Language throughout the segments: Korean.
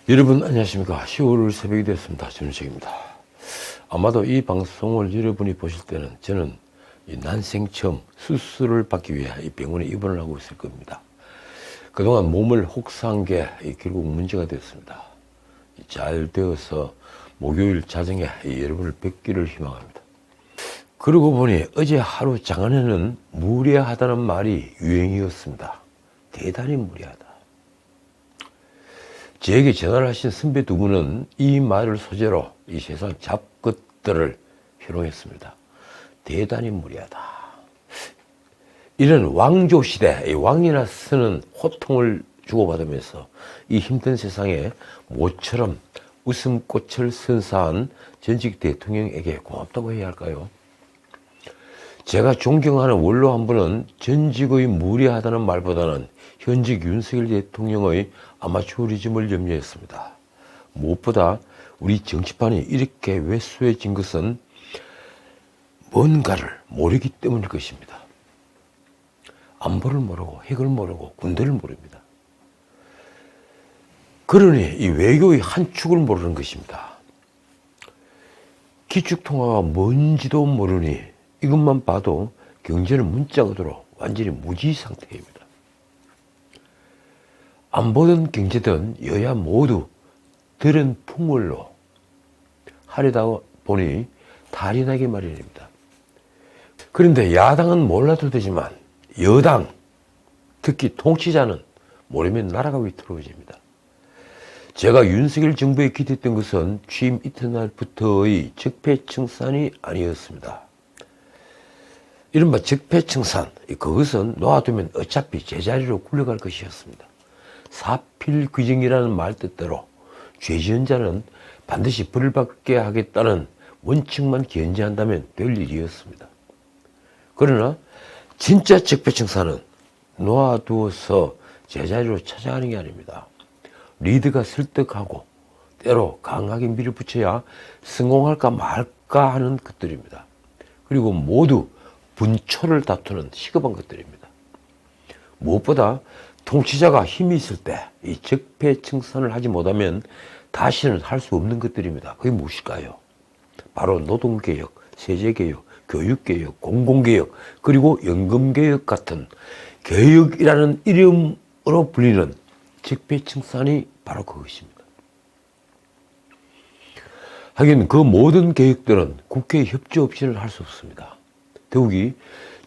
여러분 안녕하십니까. 10월 새벽이 되었습니다. 전우식입니다. 아마도 이 방송을 여러분이 보실 때는 저는 난생 처음 수술을 받기 위해 이 병원에 입원을 하고 있을 겁니다. 그동안 몸을 혹사한 게 결국 문제가 되었습니다. 잘 되어서 목요일 자정에 여러분을 뵙기를 희망합니다. 그러고 보니 어제 하루 장안에는 무례하다는 말이 유행이었습니다. 대단히 무례하다. 저에게 전화를 하신 선배 두 분은 이 말을 소재로 이 세상 잡것들을 희롱했습니다. 대단히 무례하다. 이런 왕조시대, 왕이나 쓰는 호통을 주고받으면서 이 힘든 세상에 모처럼 웃음꽃을 선사한 전직 대통령에게 고맙다고 해야 할까요? 제가 존경하는 원로 한 분은 전직의 무례하다는 말보다는 현직 윤석열 대통령의 아마추어리즘을 염려했습니다. 무엇보다 우리 정치판이 이렇게 왜소해진 것은 뭔가를 모르기 때문일 것입니다. 안보를 모르고 핵을 모르고 군대를 모릅니다. 그러니 이 외교의 한 축을 모르는 것입니다. 기축통화가 뭔지도 모르니 이것만 봐도 경제는 문자그대로 완전히 무지 상태입니다. 안보든 경제든 여야 모두 들은 풍월로 하려다 보니 탈이 나기 마련입니다. 그런데 야당은 몰라도 되지만 여당, 특히 통치자는 모르면 나라가 위태로워집니다. 제가 윤석열 정부에 기대했던 것은 취임 이튿날부터의 적폐청산이 아니었습니다. 이른바 적폐청산, 그것은 놓아두면 어차피 제자리로 굴러갈 것이었습니다. 사필귀정이라는 말 뜻대로 죄 지은 자는 반드시 벌을 받게 하겠다는 원칙만 견지한다면 될 일이었습니다. 그러나 진짜 적폐청산은 놓아두어서 제자리로 찾아가는 게 아닙니다. 리드가 설득하고 때로 강하게 밀어붙여야 성공할까 말까 하는 것들입니다. 그리고 모두 분초를 다투는 시급한 것들입니다. 무엇보다 통치자가 힘이 있을 때 이 적폐청산을 하지 못하면 다시는 할 수 없는 것들입니다. 그게 무엇일까요? 바로 노동개혁, 세제개혁, 교육개혁, 공공개혁, 그리고 연금개혁 같은 개혁이라는 이름으로 불리는 적폐청산이 바로 그것입니다. 하긴 그 모든 개혁들은 국회 협조 없이는 할 수 없습니다. 더욱이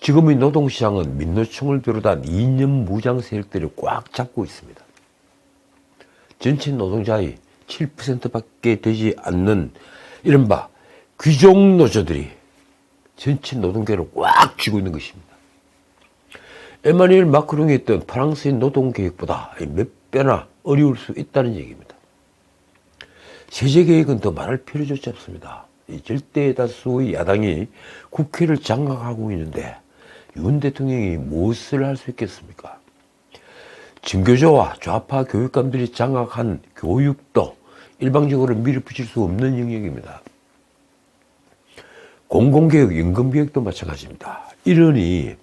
지금의 노동시장은 민노총을 비롯한 이념 무장 세력들이 꽉 잡고 있습니다. 전체 노동자의 7%밖에 되지 않는 이른바 귀족 노조들이 전체 노동계를 꽉 쥐고 있는 것입니다. 에마뉘엘 마크롱이 했던 프랑스의 노동개혁보다 몇 배나 어려울 수 있다는 얘기입니다. 세제개혁은 더 말할 필요조차 없습니다. 이 절대 다수의 야당이 국회를 장악하고 있는데 윤 대통령이 무엇을 할 수 있겠습니까? 진교조와 좌파 교육감들이 장악한 교육도 일방적으로 밀어붙일 수 없는 영역입니다. 공공개혁, 연금개혁도 마찬가지입니다. 이러니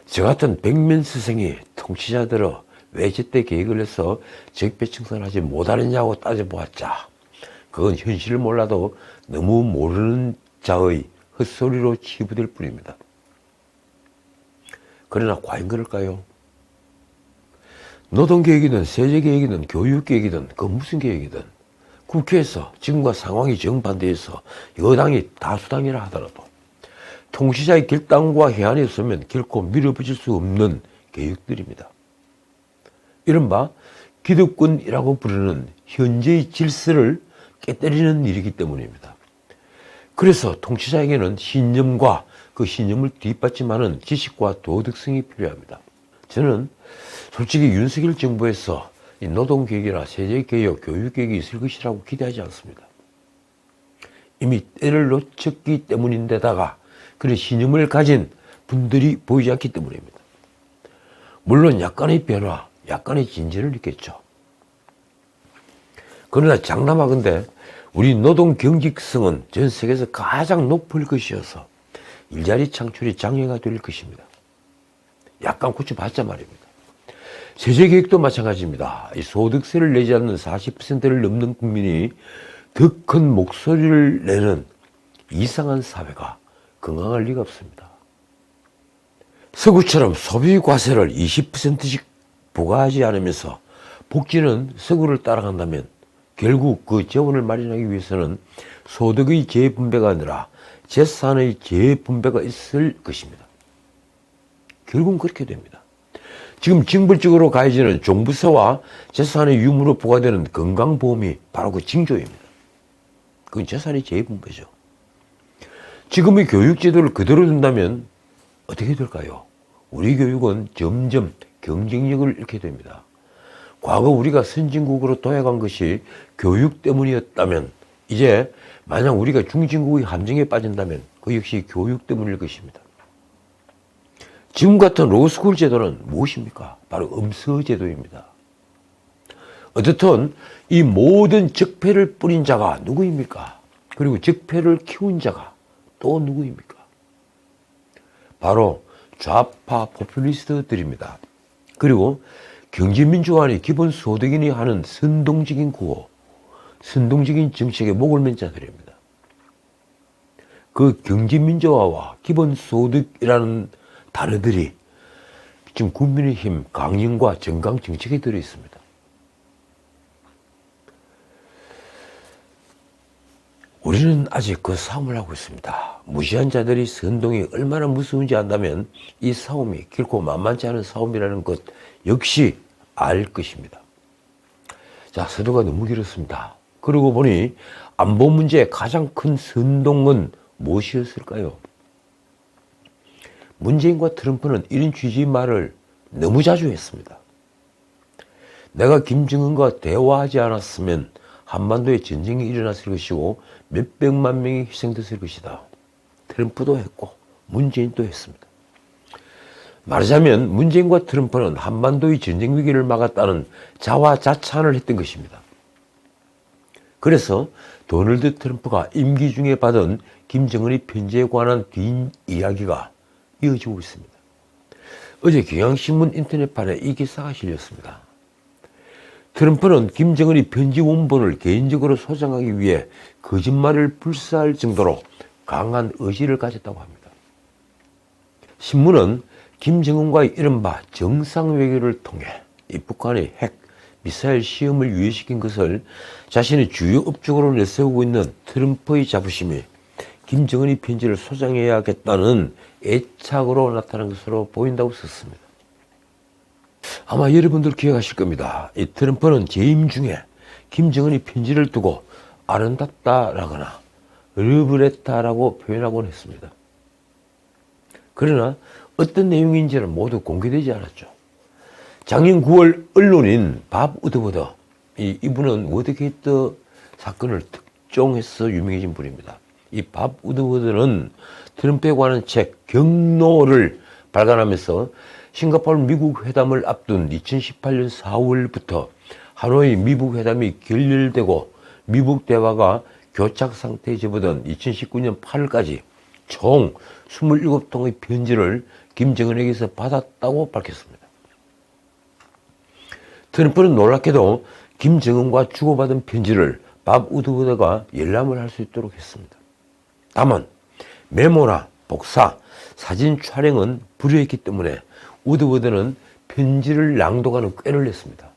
저 같은 백면 스승이 통치자들어 왜 제때 계획을 해서 적폐청산하지 못하느냐고 따져보았자 그건 현실을 몰라도 너무 모르는 자의 헛소리로 치부될 뿐입니다. 그러나 과연 그럴까요? 노동개혁이든 세제개혁이든 교육개혁이든 그 무슨 개혁이든 국회에서 지금과 상황이 정반대해서 여당이 다수당이라 하더라도 통치자의 결단과 해안이 없으면 결코 밀어붙일 수 없는 개혁들입니다. 이른바 기득권이라고 부르는 현재의 질서를 깨뜨리는 일이기 때문입니다. 그래서 통치자에게는 신념과 그 신념을 뒷받침하는 지식과 도덕성이 필요합니다. 저는 솔직히 윤석열 정부에서 이 노동개혁이나 세제개혁, 교육개혁이 있을 것이라고 기대하지 않습니다. 이미 때를 놓쳤기 때문인데다가 그런 신념을 가진 분들이 보이지 않기 때문입니다. 물론 약간의 변화, 약간의 진전을 있겠죠. 그러나 장남하건대 우리 노동 경직성은 전 세계에서 가장 높을 것이어서 일자리 창출이 장애가 될 것입니다. 약간 고쳐봤자 말입니다. 세제 계획도 마찬가지입니다. 이 소득세를 내지 않는 40%를 넘는 국민이 더 큰 목소리를 내는 이상한 사회가 건강할 리가 없습니다. 서구처럼 소비 과세를 20%씩 부과하지 않으면서 복지는 서구를 따라간다면 결국 그 재원을 마련하기 위해서는 소득의 재분배가 아니라 재산의 재분배가 있을 것입니다. 결국은 그렇게 됩니다. 지금 징벌적으로 가해지는 종부세와 재산의 유무로 부과되는 건강보험이 바로 그 징조입니다. 그건 재산의 재분배죠. 지금의 교육제도를 그대로 둔다면 어떻게 될까요? 우리 교육은 점점 경쟁력을 잃게 됩니다. 과거 우리가 선진국으로 도약한 것이 교육 때문이었다면 이제 만약 우리가 중진국의 함정에 빠진다면 그 역시 교육 때문일 것입니다. 지금 같은 로스쿨 제도는 무엇입니까? 바로 음서제도입니다. 어떻든 이 모든 적폐를 뿌린 자가 누구입니까? 그리고 적폐를 키운 자가 또 누구입니까? 바로 좌파 포퓰리스트들입니다. 그리고 경제민주화니 기본소득이니 하는 선동적인 구호, 선동적인 정책에 목을 맨 자들입니다. 그 경제민주화와 기본소득이라는 단어들이 지금 국민의힘 강령과 정강 정책에 들어있습니다. 우리는 아직 그 싸움을 하고 있습니다. 무시한 자들이 선동이 얼마나 무서운지 안다면 이 싸움이 결코 만만치 않은 싸움이라는 것 역시 알 것입니다. 자, 서두가 너무 길었습니다. 그러고 보니 안보 문제의 가장 큰 선동은 무엇이었을까요? 문재인과 트럼프는 이런 취지의 말을 너무 자주 했습니다. 내가 김정은과 대화하지 않았으면 한반도에 전쟁이 일어났을 것이고 몇백만 명이 희생됐을 것이다. 트럼프도 했고 문재인도 했습니다. 말하자면 문재인과 트럼프는 한반도의 전쟁 위기를 막았다는 자화자찬을 했던 것입니다. 그래서 도널드 트럼프가 임기 중에 받은 김정은의 편지에 관한 뒷이야기가 이어지고 있습니다. 어제 경향신문 인터넷판에 이 기사가 실렸습니다. 트럼프는 김정은의 편지 원본을 개인적으로 소장하기 위해 거짓말을 불사할 정도로 강한 의지를 가졌다고 합니다. 신문은 김정은과의 이른바 정상외교를 통해 이 북한의 핵, 미사일 시험을 유예시킨 것을 자신의 주요 업적으로 내세우고 있는 트럼프의 자부심이 김정은의 편지를 소장해야겠다는 애착으로 나타난 것으로 보인다고 썼습니다. 아마 여러분들 기억하실 겁니다. 이 트럼프는 재임 중에 김정은의 편지를 두고 아름답다라거나 르브레타라고 표현하곤 했습니다. 그러나 어떤 내용인지는 모두 공개되지 않았죠. 작년 9월 언론인 밥 우드워더, 이분은 워터게이트 사건을 특종해서 유명해진 분입니다. 이 밥 우드워더는 트럼프에 관한 책 경로를 발간하면서 싱가포르 미국 회담을 앞둔 2018년 4월부터 하노이 미국 회담이 결렬되고 미국 대화가 교착 상태에 접어든 2019년 8월까지 총 27통의 편지를 김정은에게서 받았다고 밝혔습니다. 트럼프는 놀랍게도 김정은과 주고받은 편지를 밥 우드워더가 열람을 할 수 있도록 했습니다. 다만 메모나 복사, 사진 촬영은 불허했기 때문에 우드워드는 편지를 낭독하는 꾀를 냈습니다.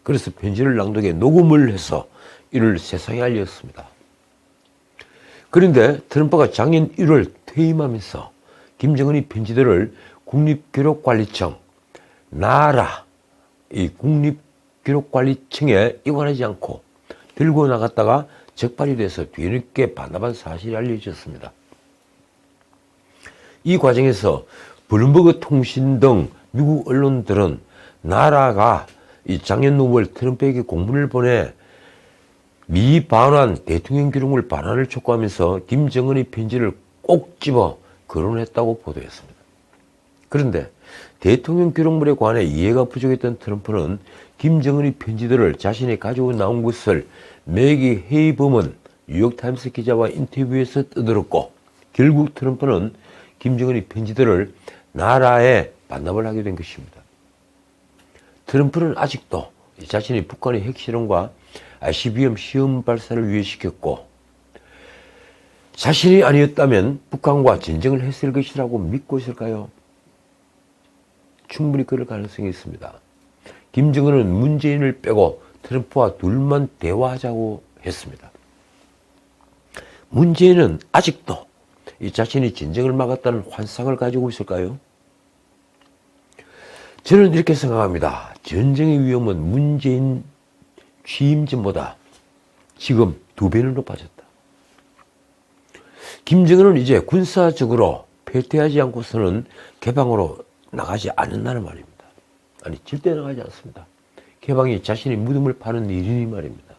그래서 편지를 낭독해 녹음을 해서 이를 세상에 알렸습니다. 그런데 트럼프가 작년 1월 퇴임하면서 김정은의 편지들을 국립기록관리청, 나라, 이 국립기록관리청에 이관하지 않고 들고 나갔다가 적발이 돼서 뒤늦게 반납한 사실이 알려졌습니다. 이 과정에서 블룸버그 통신 등 미국 언론들은 나라가 이 작년 6월 트럼프에게 공문을 보내 미반환 대통령 기록물 반환을 촉구하면서 김정은의 편지를 꼭 집어 거론했다고 보도했습니다. 그런데 대통령 기록물에 관해 이해가 부족했던 트럼프는 김정은의 편지들을 자신이 가지고 나온 것을 매기 헤이범은 뉴욕타임스 기자와 인터뷰에서 떠들었고 결국 트럼프는 김정은의 편지들을 나라에 반납을 하게 된 것입니다. 트럼프는 아직도 자신이 북한의 핵실험과 ICBM 시험 발사를 위해시켰고 자신이 아니었다면 북한과 전쟁을 했을 것이라고 믿고 있을까요? 충분히 그럴 가능성이 있습니다. 김정은은 문재인을 빼고 트럼프와 둘만 대화하자고 했습니다. 문재인은 아직도 이 자신이 전쟁을 막았다는 환상을 가지고 있을까요? 저는 이렇게 생각합니다. 전쟁의 위험은 문재인 취임 전보다 지금 2배는 높아졌다. 김정은은 이제 군사적으로 패퇴하지 않고서는 개방으로 나가지 않는다는 말입니다. 아니, 절대 나가지 않습니다. 개방이 자신의 무덤을 파는 일이니 말입니다.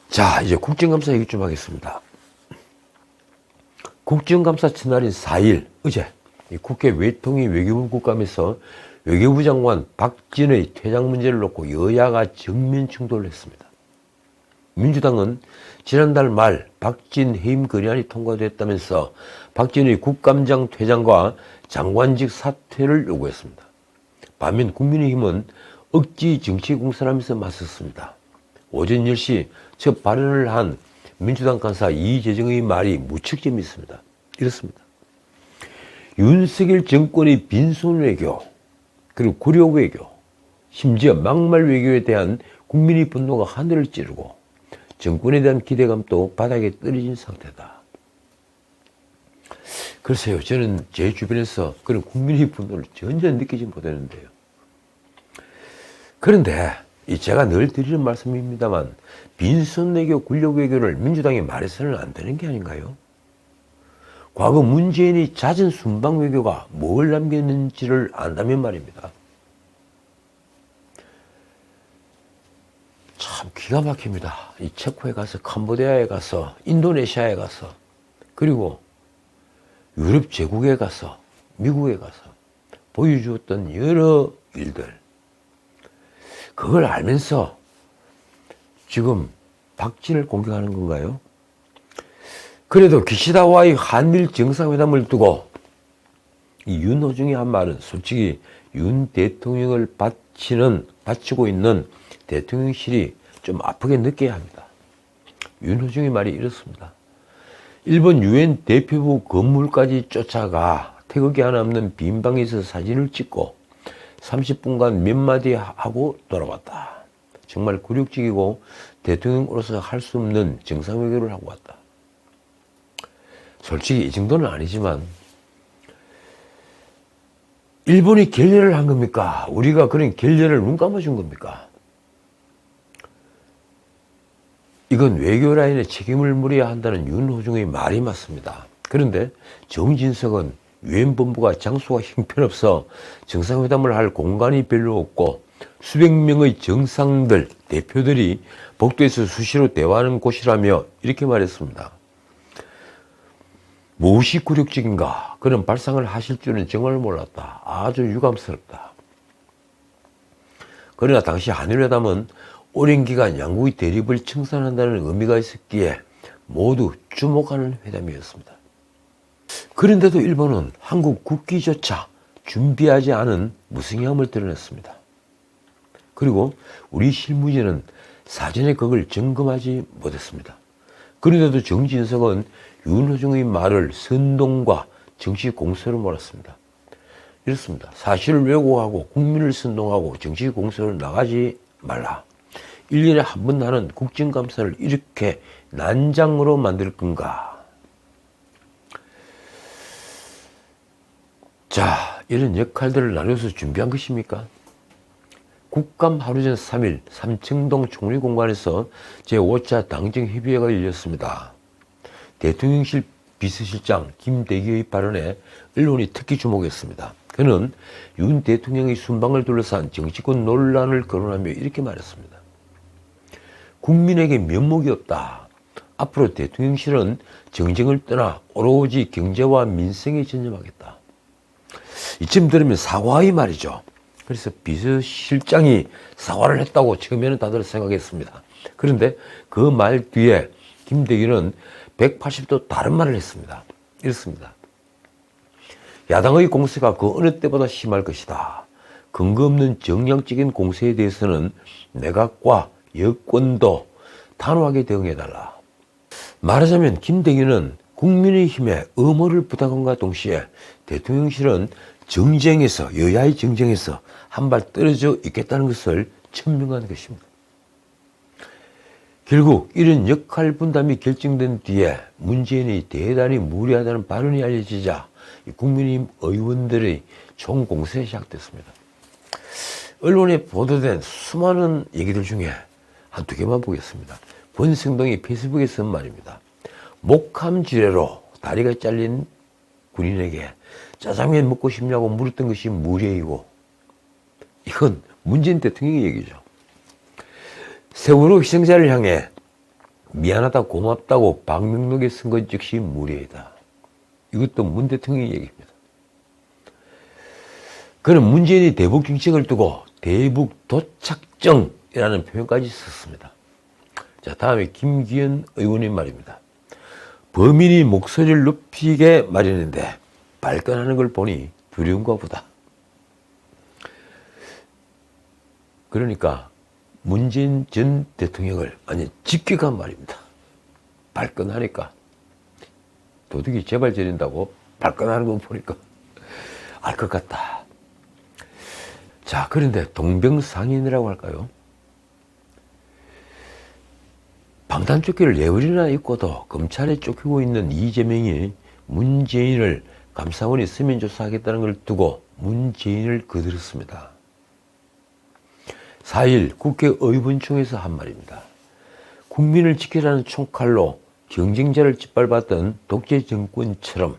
자, 이제 국정감사 얘기 좀 하겠습니다. 국정감사 첫날인 4일, 어제 국회 외통위 외교부 국감에서 외교부 장관 박진의 퇴장 문제를 놓고 여야가 정면 충돌을 했습니다. 민주당은 지난달 말 박진 해임 건의안이 통과됐다면서 박진의 국감장 퇴장과 장관직 사퇴를 요구했습니다. 반면 국민의힘은 억지 정치 공세하면서 맞섰습니다. 오전 10시 첫 발언을 한 민주당 간사 이재정의 말이 무척 재미있습니다. 이렇습니다. 윤석열 정권의 빈손 외교, 그리고 굴욕 외교, 심지어 막말 외교에 대한 국민의 분노가 하늘을 찌르고 정권에 대한 기대감도 바닥에 떨어진 상태다. 글쎄요, 저는 제 주변에서 그런 국민의 분노를 전혀 느끼지 못하는데요. 그런데 제가 늘 드리는 말씀입니다만 빈손 외교, 굴욕 외교를 민주당이 말해서는 안 되는 게 아닌가요? 과거 문재인이 잦은 순방 외교가 뭘 남겼는지를 안다면 말입니다. 참 기가 막힙니다. 이 체코에 가서, 캄보디아에 가서, 인도네시아에 가서, 그리고 유럽 제국에 가서, 미국에 가서 보여주었던 여러 일들. 그걸 알면서 지금 박진을 공격하는 건가요? 그래도 기시다와의 한미일 정상회담을 두고 이 윤호중이 한 말은 솔직히 윤 대통령을 바치고 있는 대통령실이 좀 아프게 느껴야 합니다. 윤호중의 말이 이렇습니다. 일본 유엔 대표부 건물까지 쫓아가 태극기 하나 없는 빈 방에서 사진을 찍고 30분간 몇 마디 하고 돌아왔다. 정말 굴욕적이고 대통령으로서 할 수 없는 정상회견을 하고 왔다. 솔직히 이 정도는 아니지만 일본이 결렬을 한 겁니까? 우리가 그런 결렬을 눈 감아준 겁니까? 이건 외교 라인에 책임을 물어야 한다는 윤호중의 말이 맞습니다. 그런데 정진석은 유엔 본부가 장소가 형편없어 정상회담을 할 공간이 별로 없고 수백 명의 정상들, 대표들이 복도에서 수시로 대화하는 곳이라며 이렇게 말했습니다. 무엇이 굴욕적인가? 그런 발상을 하실 줄은 정말 몰랐다. 아주 유감스럽다. 그러나 당시 한일회담은 오랜 기간 양국의 대립을 청산한다는 의미가 있었기에 모두 주목하는 회담이었습니다. 그런데도 일본은 한국 국기조차 준비하지 않은 무능함을 드러냈습니다. 그리고 우리 실무진은 사전에 그걸 점검하지 못했습니다. 그런데도 정진석은 윤호중의 말을 선동과 정치 공세로 몰았습니다. 이렇습니다. 사실을 왜곡하고 국민을 선동하고 정치 공세로 나가지 말라. 1년에 한 번 하는 국정감사를 이렇게 난장으로 만들 건가? 자, 이런 역할들을 나눠서 준비한 것입니까? 국감 하루 전 3일 삼청동 총리공관에서 제5차 당정협의회가 열렸습니다. 대통령실 비서실장 김대기의 발언에 언론이 특히 주목했습니다. 그는 윤 대통령의 순방을 둘러싼 정치권 논란을 거론하며 이렇게 말했습니다. 국민에게 면목이 없다. 앞으로 대통령실은 정쟁을 떠나 오로지 경제와 민생에 전념하겠다. 이쯤 들으면 사과의 말이죠. 그래서 비서실장이 사과를 했다고 처음에는 다들 생각했습니다. 그런데 그 말 뒤에 김대기는 180도 다른 말을 했습니다. 이렇습니다. 야당의 공세가 그 어느 때보다 심할 것이다. 근거 없는 정량적인 공세에 대해서는 내각과 여권도 단호하게 대응해달라. 말하자면 김대기는 국민의힘에 엄호를 부탁함과 동시에 대통령실은 정쟁에서, 여야의 정쟁에서 한 발 떨어져 있겠다는 것을 천명한 것입니다. 결국 이런 역할 분담이 결정된 뒤에 문재인이 대단히 무리하다는 발언이 알려지자 국민의힘 의원들의 총공세가 시작됐습니다. 언론에 보도된 수많은 얘기들 중에 한두 개만 보겠습니다. 권성동이 페이스북에 쓴 말입니다. 목함지뢰로 다리가 잘린 군인에게 짜장면 먹고 싶냐고 물었던 것이 무례이고, 이건 문재인 대통령의 얘기죠. 세월호 희생자를 향해 미안하다 고맙다고 방명록에 쓴 것 역시 무례이다. 이것도 문 대통령의 얘기입니다. 그는 문재인이 대북 정책을 두고 대북 도착정이라는 표현까지 썼습니다. 자, 다음에 김기현 의원의 말입니다. 범인이 목소리를 높이게 마련인데 발끈하는 걸 보니 두려운가 보다. 그러니까 문재인 전 대통령을 직격한 말입니다. 발끈하니까. 도둑이 제발 저린다고 발끈하는 거 보니까 알 것 같다. 자, 그런데 동병상인이라고 할까요? 방탄조끼를 예울이나 입고도 검찰에 쫓기고 있는 이재명이 문재인을 감사원이 서면 조사하겠다는 걸 두고 문재인을 거들었습니다. 4일 국회의원총회에서 한 말입니다. 국민을 지키라는 총칼로 경쟁자를 짓밟았던 독재 정권처럼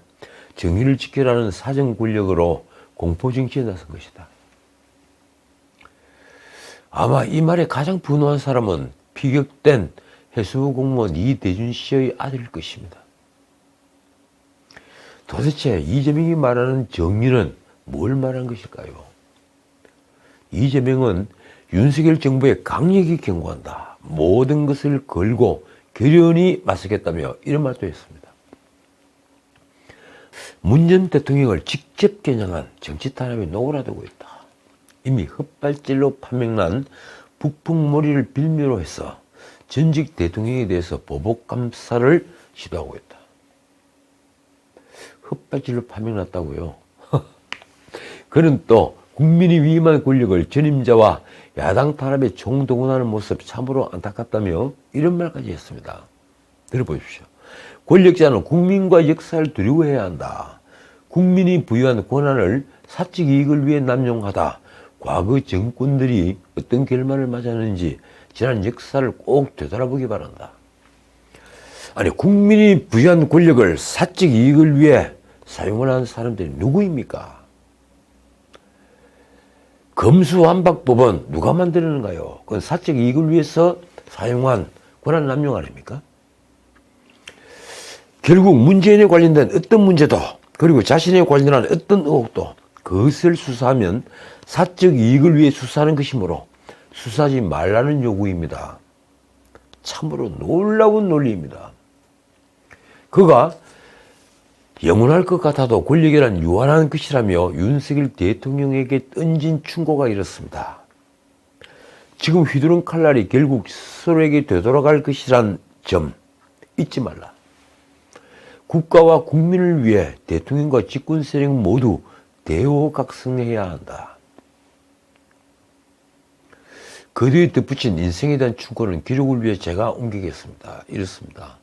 정의를 지키라는 사정 권력으로 공포정치에 나선 것이다. 아마 이 말에 가장 분노한 사람은 피격된 해수부 공무원 이대준 씨의 아들일 것입니다. 도대체 이재명이 말하는 정의는 뭘 말한 것일까요? 이재명은 윤석열 정부에 강력히 경고한다. 모든 것을 걸고 결연히 맞서겠다며 이런 말도 했습니다. 문 전 대통령을 직접 겨냥한 정치 탄압이 노골화되고 있다. 이미 헛발질로 판명난 북풍몰이를 빌미로 해서 전직 대통령에 대해서 보복 감사를 시도하고 있다. 헛발질로 판명났다고요? 그는 또 국민이 위임한 권력을 전임자와 야당 탄압에 총동원하는 모습 참으로 안타깝다며 이런 말까지 했습니다. 들어보십시오. 권력자는 국민과 역사를 두려워해야 한다. 국민이 부여한 권한을 사적 이익을 위해 남용하다. 과거 정권들이 어떤 결말을 맞았는지 지난 역사를 꼭 되돌아보기 바란다. 아니, 국민이 부여한 권력을 사적 이익을 위해 사용하는 사람들이 누구입니까? 검수완박법은 누가 만드는가요? 그건 사적 이익을 위해서 사용한 권한 남용 아닙니까? 결국 문재인에 관련된 어떤 문제도, 그리고 자신에 관련한 어떤 의혹도 그것을 수사하면 사적 이익을 위해 수사하는 것이므로 수사하지 말라는 요구입니다. 참으로 놀라운 논리입니다. 그가 영원할 것 같아도 권력이란 유한한 것이라며 윤석열 대통령에게 던진 충고가 이렇습니다. 지금 휘두른 칼날이 결국 스스로에게 되돌아갈 것이란 점 잊지 말라. 국가와 국민을 위해 대통령과 집권 세력 모두 대호각성해야 한다. 그 뒤에 덧붙인 인생에 대한 충고는 기록을 위해 제가 옮기겠습니다. 이렇습니다.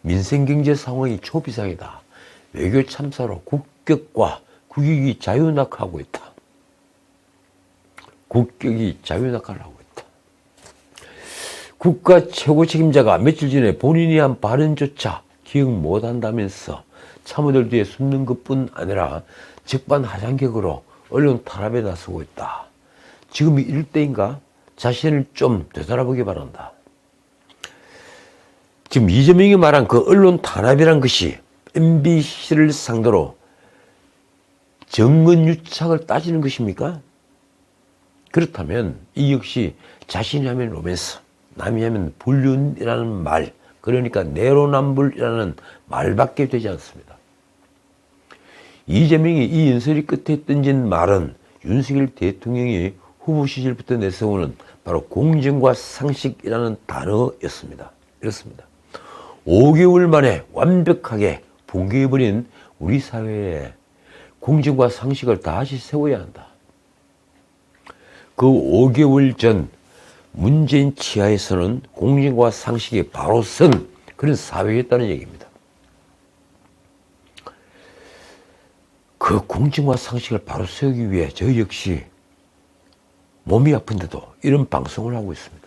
민생경제 상황이 초비상이다. 외교 참사로 국격과 국익이 자유낙하하고 있다. 국격이 자유낙하를 하고 있다. 국가 최고 책임자가 며칠 전에 본인이 한 발언조차 기억 못한다면서 참모들 뒤에 숨는 것뿐 아니라 적반하장격으로 언론 탄압에 나서고 있다. 지금이 이럴 때인가? 자신을 좀 되돌아보기 바란다. 지금 이재명이 말한 그 언론 탄압이란 것이 MBC를 상대로 정권유착을 따지는 것입니까? 그렇다면 이 역시 자신이 하면 로맨스, 남이 하면 불륜이라는 말, 그러니까 내로남불이라는 말밖에 되지 않습니다. 이재명이 이 연설이 끝에 던진 말은 윤석열 대통령이 후보 시절부터 내세우는 바로 공정과 상식이라는 단어였습니다. 이렇습니다. 5개월 만에 완벽하게 붕괴해버린 우리 사회에 공정과 상식을 다시 세워야 한다. 그 5개월 전 문재인 치하에서는 공정과 상식이 바로 선 그런 사회였다는 얘기입니다. 그 공정과 상식을 바로 세우기 위해 저 역시 몸이 아픈데도 이런 방송을 하고 있습니다.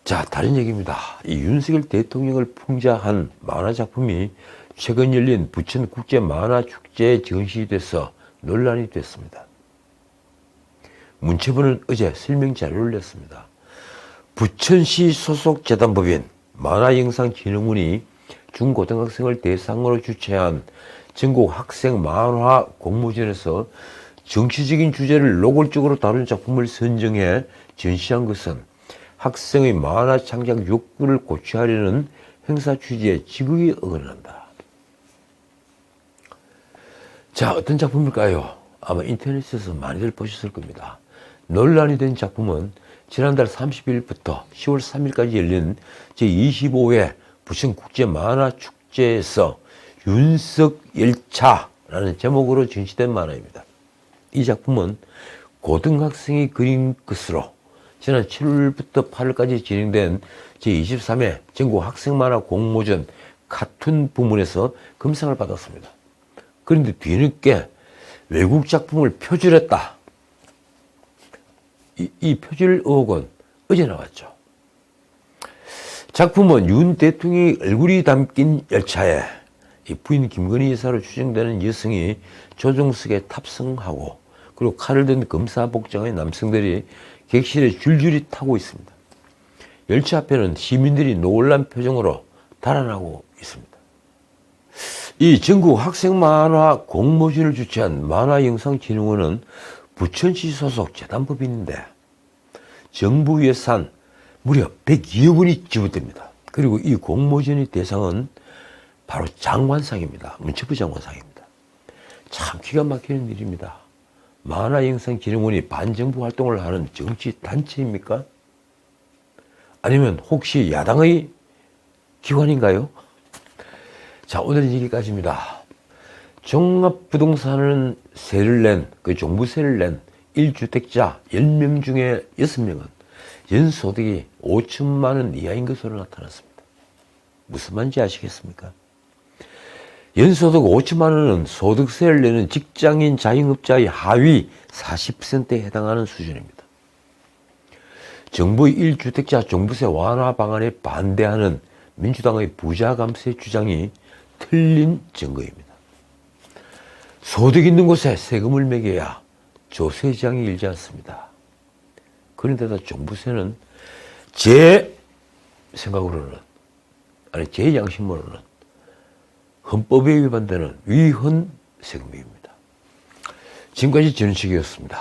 자, 다른 얘기입니다. 이 윤석열 대통령을 풍자한 만화작품이 최근 열린 부천 국제만화축제에 전시돼서 논란이 됐습니다. 문체부는 어제 설명자료를 냈습니다. 부천시 소속 재단법인 만화영상진흥원이 중고등학생을 대상으로 주최한 전국 학생 만화 공모전에서 정치적인 주제를 노골적으로 다룬 작품을 선정해 전시한 것은 학생의 만화 창작 욕구를 고취하려는 행사 취지에 지극히 어긋난다. 자, 어떤 작품일까요? 아마 인터넷에서 많이들 보셨을 겁니다. 논란이 된 작품은 지난달 30일부터 10월 3일까지 열린 제25회 부천국제만화축제에서 윤석열차라는 제목으로 전시된 만화입니다. 이 작품은 고등학생이 그린 것으로 지난 7월부터 8월까지 진행된 제23회 전국 학생만화 공모전 카툰 부문에서 금상을 받았습니다. 그런데 뒤늦게 외국 작품을 표절했다. 이 표절 의혹은 어제 나왔죠. 작품은 윤 대통령의 얼굴이 담긴 열차에 이 부인 김건희 여사로 추정되는 여성이 조종석에 탑승하고 그리고 칼을 든 검사복장의 남성들이 객실에 줄줄이 타고 있습니다. 열차 앞에는 시민들이 놀란 표정으로 달아나고 있습니다. 이 전국 학생만화 공모전을 주최한 만화영상진흥원은 부천시 소속 재단법인인데 정부 예산 무려 102억 원이 지원됩니다. 그리고 이 공모전의 대상은 바로 장관상입니다. 문체부 장관상입니다. 참 기가 막히는 일입니다. 만화영상진흥원이 반정부 활동을 하는 정치단체입니까? 아니면 혹시 야당의 기관인가요? 자, 오늘은 여기까지입니다. 종합부동산은 세를 낸, 그 종부세를 낸 1주택자 10명 중에 6명은 연소득이 5천만 원 이하인 것으로 나타났습니다. 무슨 말인지 아시겠습니까? 연소득 5천만 원은 소득세를 내는 직장인 자영업자의 하위 40%에 해당하는 수준입니다. 정부의 1주택자 종부세 완화 방안에 반대하는 민주당의 부자 감세 주장이 틀린 증거입니다. 소득 있는 곳에 세금을 매겨야 조세지장이 일지 않습니다. 그런데다 종부세는 제 생각으로는, 아니 제 양심으로는 헌법에 위반되는 위헌 세금입니다. 지금까지 전식이었습니다.